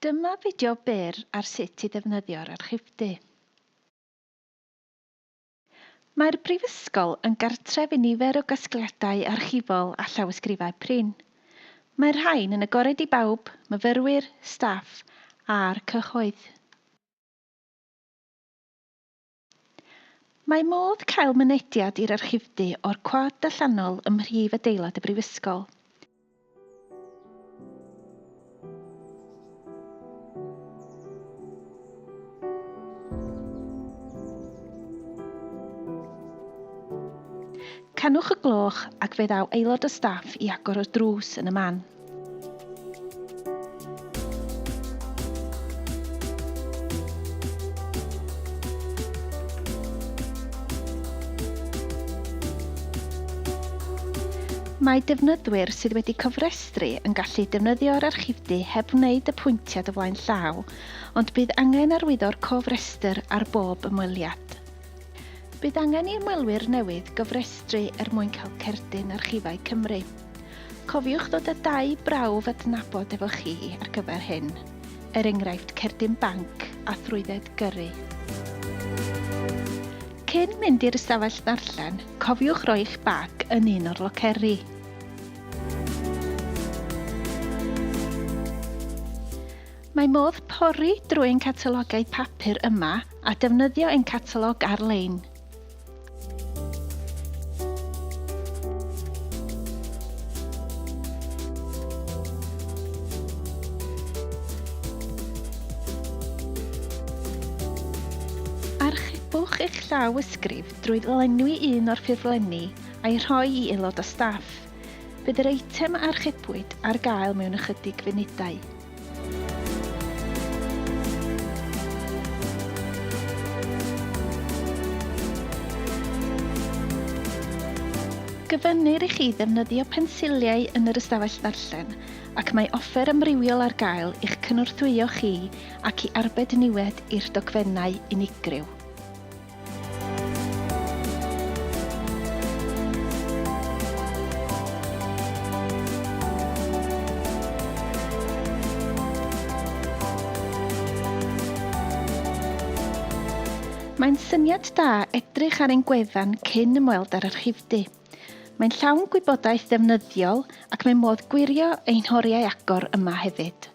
Dyma fideo byr ar sut i ddefnyddio'r archifdy. Mae'r Brifysgol yn gartref i nifer o gasgliadau archifol a llawysgrifau prin. Mae'r rhain yn agored i bawb, myfyrwyr, staff a'r cyhoedd. Mae modd cael mynediad i'r archifdy o'r quad allanol ym mhrif adeilad y Brifysgol. Canwch y gloch ac fe ddaw aelod o staff i agor y drws yn y man. Mae defnyddwyr sydd wedi cofrestru yn gallu defnyddio'r archifdy heb wneud y pwyntiad o flaen llaw, ond bydd angen arwyddo'r cofrestr ar bob ymweliad. Bydd angen i'r ymwelwyr newydd gofrestru mwyn cael cerdyn Archifau Cymru. Cofiwch ddod â 2 brawf adnabod efo chi ar gyfer hyn, enghraifft cerdyn banc a thrwydded gyrru. Cyn mynd i'r ystafell ddarllen, cofiwch roi eich bag yn un o'r loceri. Mae modd pori drwy'n catalogau papur yma a defnyddio ein catalog ar-lein. Archibwch eich llawysgrif drwy lenwi un o'r ffurflenni a'i rhoi i aelod o staff. Bydd yr eitem a archibwyd ar gael mewn ychydig funudau. Gyfynnir i chi ddefnyddio pensiliau yn yr ystafell ddarllen ac mae offer amrywiol ar gael i'ch cynorthwyo chi ac i arbed niwed i'r dogfennau unigryw. Mae'n syniad da edrych ar ein gwefan cyn ymweld â'r archifdy. Mae'n llawn gwybodaeth ddefnyddiol ac mae modd gwirio ein horiau agor yma hefyd.